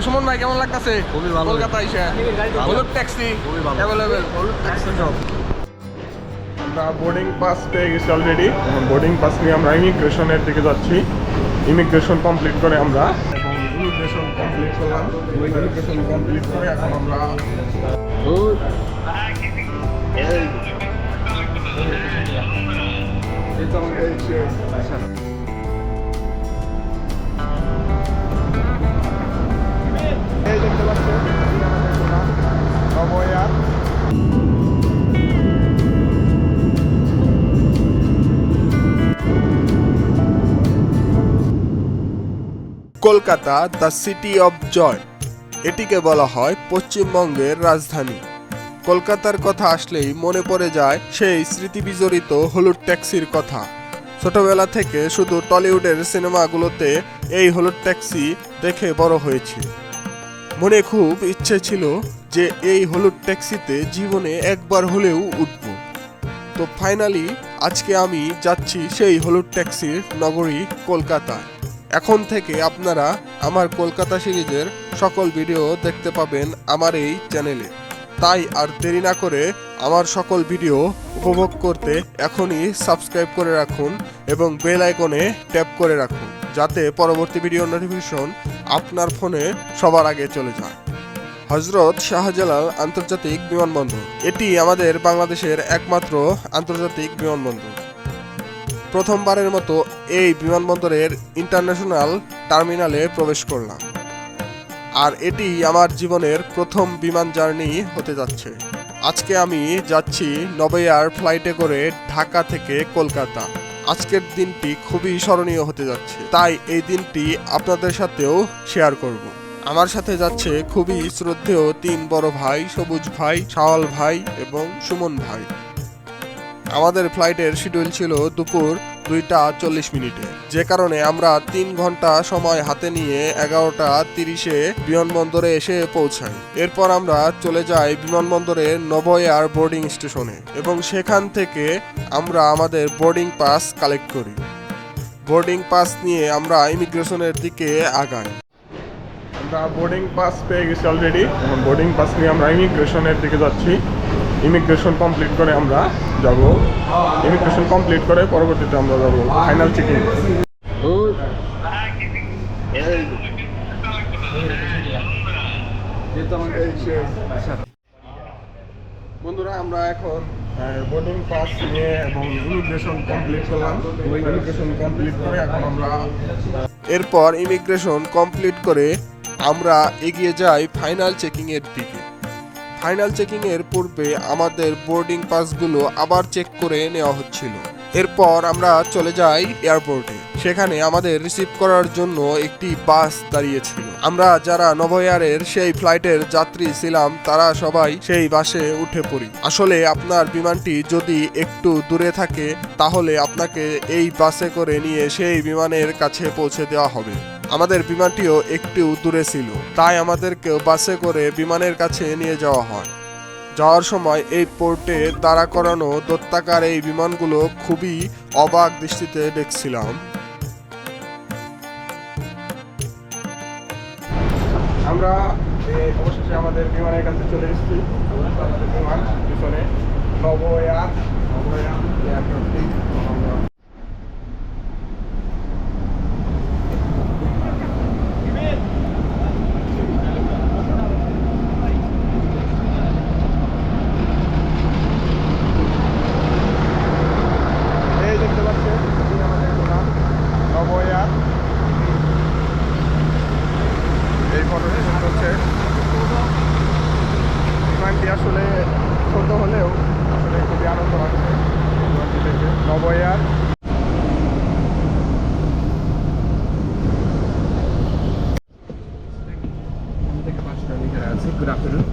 সুমন ভাই কেমন লাগতেছে? খুবই ভালো। কলকাতা এসে হলুদ ট্যাক্সি খুবই ভালো। অ্যাভেলেবেল, হলুদ ট্যাক্সি সব। আমরা বোর্ডিং পাস পেয়ে গেছি অলরেডি। বোর্ডিং পাস নিয়ে আমরা ইমিগ্রেশনের দিকে যাচ্ছি। ইমিগ্রেশন কমপ্লিট করে আমরা ইমিগ্রেশন কমপ্লিট করলাম। ইমিগ্রেশন কমপ্লিট করে এখন আমরা এই দেখতে পাচ্ছেন নবয়ার। Kolkata the city of joy, এটিকে বলা হয় পশ্চিমবঙ্গের রাজধানী। কলকাতার কথা আসলেই মনে পড়ে যায় সেই স্মৃতিবিজড়িত হলুদ ট্যাক্সির কথা। ছোটবেলা থেকে শুধু টলিউডের সিনেমাগুলোতে এই হলুদ ট্যাক্সি দেখে বড় হয়েছি। মনে খুব ইচ্ছে ছিল যে এই হলুদ ট্যাক্সিতে জীবনে একবার হলেও উঠব। তো ফাইনালি আজকে আমি যাচ্ছি সেই হলুদ ট্যাক্সির নগরী কলকাতায়। এখন থেকে আপনারা আমার কলকাতা সিরিজের সকল ভিডিও দেখতে পাবেন আমার এই চ্যানেলে। তাই আর দেরি না করে আমার সকল ভিডিও উপভোগ করতে এখনই সাবস্ক্রাইব করে রাখুন এবং বেল আইকনে ট্যাপ করে রাখুন, যাতে পরবর্তী ভিডিও নোটিফিকেশন আপনার ফোনে সবার আগে চলে যায়। হজরত শাহজালাল আন্তর্জাতিক বিমানবন্দর, এটি আমাদের বাংলাদেশের একমাত্র আন্তর্জাতিক বিমানবন্দর। প্রথমবারের মতো এই বিমানবন্দরের ইন্টারন্যাশনাল টার্মিনালে প্রবেশ করলাম, আর এটি আমার জীবনের প্রথম বিমান জার্নি হতে যাচ্ছে। আজকে আমি যাচ্ছি নবয়ার ফ্লাইটে করে ঢাকা থেকে কলকাতা। আজকের দিনটি খুবই স্মরণীয় হতে যাচ্ছে, তাই এই দিনটি আপনাদের সাথেও শেয়ার করব। আমার সাথে যাচ্ছে খুবই শ্রদ্ধেয় তিন বড় ভাই, সবুজ ভাই, শাওয়াল ভাই এবং সুমন ভাই। আমাদের ফ্লাইটের শিডিউল ছিল দুপুর 2:40, যে কারণে আমরা 3 ঘন্টা সময় হাতে নিয়ে 11:30 বিমানবন্দরে এসে পৌঁছাই। এরপর আমরা চলে যাই বিমানবন্দরের নবয়ার বোর্ডিং স্টেশনে এবং সেখান থেকে আমরা আমাদের বোর্ডিং পাস কালেক্ট করি। বোর্ডিং পাস নিয়ে আমরা ইমিগ্রেশনের দিকে আগাই। আমরা বোর্ডিং পাস পেয়ে গেছি অলরেডি। বোর্ডিং পাস নিয়ে আমরা ইমিগ্রেশনের দিকে যাচ্ছি। ইমিগ্রেশন কমপ্লিট করে আমরা যাব, ইমিগ্রেশন কমপ্লিট করে পরবর্তীতে আমরা যাব ফাইনাল চেকিং। বন্ধুরা আমরা এখন বোর্ডিং পাস নিয়ে এবং ইমিগ্রেশন কমপ্লিট করলাম। ইমিগ্রেশন কমপ্লিট করে এখন আমরা এরপর ইমিগ্রেশন কমপ্লিট করে আমরা এগিয়ে যাই ফাইনাল চেকিং এর দিকে। ফাইনাল চেকিং এর পূর্বে আমাদের বোর্ডিং পাসগুলো আবার চেক করে নেওয়া হচ্ছিল। এরপর আমরা চলে যাই এয়ারপোর্টে। সেখানে আমাদের রিসিভ করার জন্য একটি বাস দাঁড়িয়েছিল। আমরা যারা নভোএয়ারের সেই ফ্লাইটের যাত্রী ছিলাম তারা সবাই সেই বাসে উঠে পড়ি। আসলে আপনার বিমানটি যদি একটু দূরে থাকে তাহলে আপনাকে এই বাসে করে নিয়ে সেই বিমানের কাছে পৌঁছে দেওয়া হবে। আমাদের বিমানটিও একটু দূরে ছিল, তাই আমাদেরকেও বাসে করে বিমানের কাছে নিয়ে যাওয়া হয়। যাওয়ার সময় এই পোর্টে দাঁড়া করানো দৈত্যাকার এই বিমানগুলো খুবই অবাক দৃষ্টিতে দেখছিলাম। আমরা অবশেষে আমাদের বিমানের কাছে চলে এসেছি। আমাদের বিমান পিছনে নবয়ার এয়ারক্রাফটটি। এই দেখতে পাচ্ছেন আমাদের বিমান নবয়ার। এই ফটোটি হচ্ছে বিমানটি আসলে ছোট হলেও আসলে খুবই আনন্দ লাগছে বিমানটি দেখে। নবয়ার গুড আফটারনুন,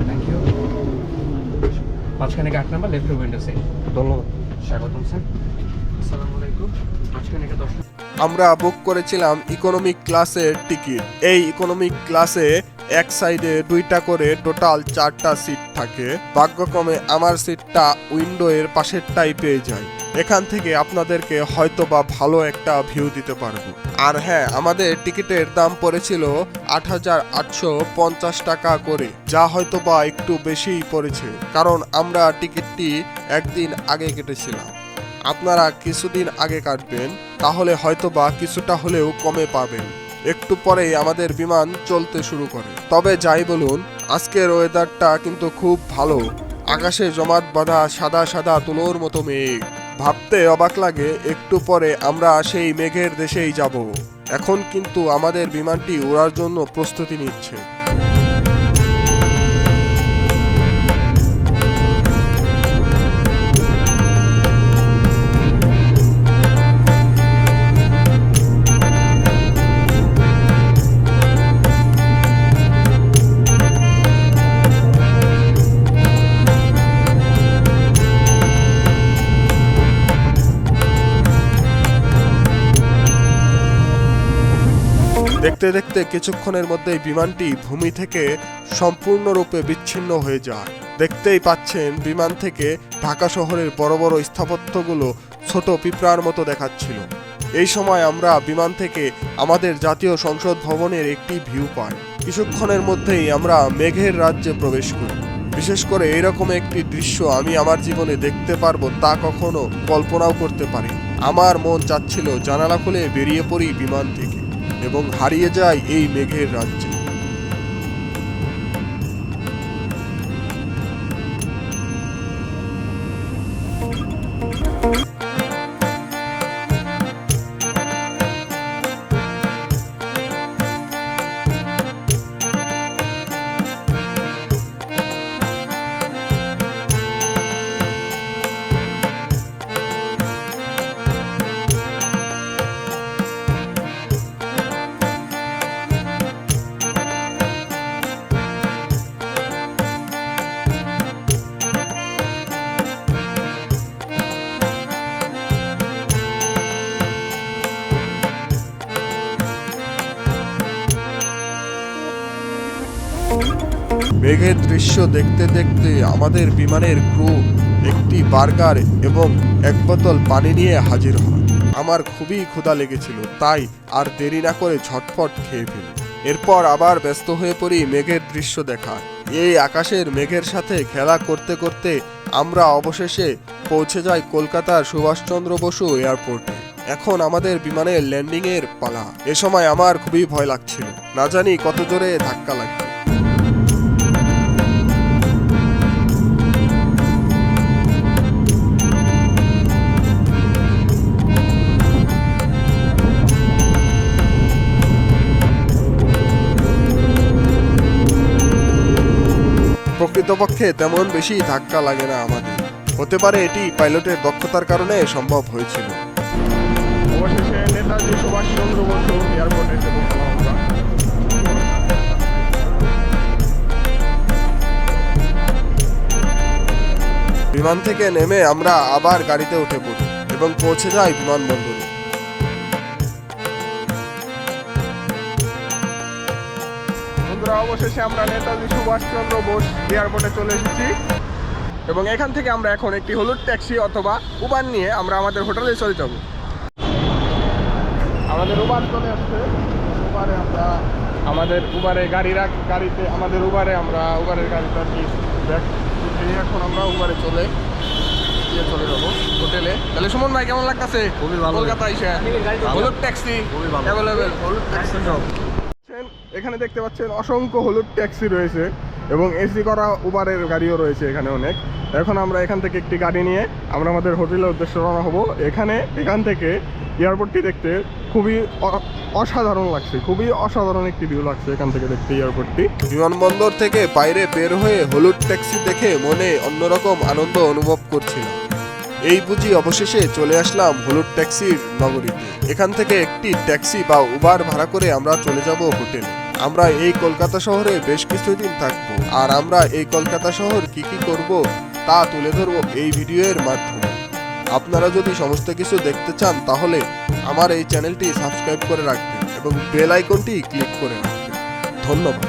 থ্যাংক ইউ। মাঝখানে 8 নাম্বার লেফট উইন্ডো সাইড। ধন্যবাদ। স্বাগতম স্যার। আসসালামু আলাইকুম। মাঝখানে 10 আমরা বুক করেছিলাম ইকোনমিক ক্লাসের টিকিট। এই ইকোনমিক ক্লাসে এক সাইডে 2টা করে টোটাল 4টা সিট থাকে। ভাগ্যক্রমে আমার সিটটা উইন্ডোয়ের পাশেরটাই পেয়ে যায়। এখান থেকে আপনাদেরকে হয়তোবা ভালো একটা ভিউ দিতে পারবো। আর হ্যাঁ, আমাদের টিকিটের দাম পড়েছিল 8,850 টাকা করে, যা হয়তোবা একটু বেশিই পড়েছে, কারণ আমরা টিকিটটি একদিন আগে কেটেছিলাম। আপনারা কিছুদিন আগে কাটবেন, তাহলে হয়তোবা কিছুটা হলেও কমে পাবেন। একটু পরেই আমাদের বিমান চলতে শুরু করে। তবে যাই বলুন, আজকের ওয়েদারটা কিন্তু খুব ভালো। আকাশে জমাট বাঁধা সাদা সাদা তুলোর মতো মেঘ। ভাবতে অবাক লাগে একটু পরে আমরা সেই মেঘের দেশেই যাব। এখন কিন্তু আমাদের বিমানটি ওড়ার জন্য প্রস্তুতি নিচ্ছে। দেখতে দেখতে কিছুক্ষণের মধ্যেই বিমানটি ভূমি থেকে সম্পূর্ণরূপে বিচ্ছিন্ন হয়ে যায়। দেখতেই পাচ্ছেন, বিমান থেকে ঢাকা শহরের বড় বড় স্থাপত্যগুলো ছোট পিঁপড়ার মতো দেখাচ্ছিল। এই সময় আমরা বিমান থেকে আমাদের জাতীয় সংসদ ভবনের একটি ভিউ পাই। কিছুক্ষণের মধ্যেই আমরা মেঘের রাজ্যে প্রবেশ করি। বিশেষ করে এইরকম একটি দৃশ্য আমি আমার জীবনে দেখতে পারবো তা কখনো কল্পনাও করতে পারি। আমার মন চাচ্ছিল জানালা খুলে বেরিয়ে পড়ি বিমান থেকে এবং হারিয়ে যায় এই মেঘের রাজ্যে। মেঘের দৃশ্য দেখতে দেখতে আমাদের বিমানের ক্রু একটি বার্গার এবং এক বোতল পানি নিয়ে হাজির হয়। আমার খুবই ক্ষুধা লেগেছিল, তাই আর দেরি না করে ঝটপট খেয়ে ফেলি। এরপর আবার ব্যস্ত হয়ে পড়ি মেঘের দৃশ্য দেখা। এই আকাশের মেঘের সাথে খেলা করতে করতে আমরা অবশেষে পৌঁছে যাই কলকাতার সুভাষচন্দ্র বসু এয়ারপোর্টে। এখন আমাদের বিমানের ল্যান্ডিং এর পালা। এ সময় আমার খুবই ভয় লাগছিল, না জানি কত জোরে ধাক্কা লাগবে। প্রকৃতপক্ষে তেমন বেশি ধাক্কা লাগে না আমাদের। হতে পারে এটি পাইলটের দক্ষতার কারণে সম্ভব হয়েছিল। অবশেষে নেতাজি সুভাষচন্দ্র বসু এয়ারপোর্টে এসে পৌঁছলাম আমরা। বিমান থেকে নেমে আমরা আবার গাড়িতে উঠে পড়ি এবং পৌঁছে যাই বিমানবন্দরে। বন্ধুরা, অবশেষে আমরা নেতাজি সুভাষচন্দ্র বোস এয়ারপোর্টে চলে এসেছি এবং এখান থেকে আমরা এখন একটি হলুদ ট্যাক্সি অথবা উবার নিয়ে আমরা আমাদের হোটেলে চলে যাব। আমাদের উবার চলে আসছে। উবারে আমরা উবারের গাড়িতে আর কি ব্যাগ উঠিয়ে এখন আমরা উবারে চলে যাবো হোটেলে। তাহলে সুমন ভাই, কেমন লাগতেছে? খুবই ভালো। কলকাতা এসে হলুদ ট্যাক্সি খুবই ভালো। অ্যাভেলেবেল, হলুদ ট্যাক্সি সব। এখানে দেখতে পাচ্ছেন অসংখ্য হলুদ ট্যাক্সি রয়েছে এবং এসি করা উবারের গাড়িও রয়েছে এখানে অনেক। এখন আমরা এখান থেকে একটি গাড়ি নিয়ে আমরা আমাদের হোটেলের উদ্দেশ্যে রওনা হব। এখান থেকে এয়ারপোর্টটি দেখতে খুবই অসাধারণ লাগছে, খুবই অসাধারণ একটি ভিউ লাগছে এখান থেকে দেখতে এয়ারপোর্টটি। বিমানবন্দর থেকে বাইরে বের হয়ে হলুদ ট্যাক্সি দেখে মনে অন্যরকম আনন্দ অনুভব করছিলাম। এই বুঝি অবশেষে চলে আসলাম হলুদ ট্যাক্সির নগরীতে। এখান থেকে একটি ট্যাক্সি বা উবার ভাড়া করে আমরা চলে যাব হোটেলে। আমরা এই কলকাতা শহরে বেশ কিছুদিন থাকবো, আর আমরা এই কলকাতা শহর কি কি করব তা তুলে ধরবো এই ভিডিওর মাধ্যমে। আপনারা যদি সমস্ত কিছু দেখতে চান তাহলে আমার এই চ্যানেলটি সাবস্ক্রাইব করে রাখবেন এবং বেল আইকনটি ক্লিক করে রাখবেন। ধন্যবাদ।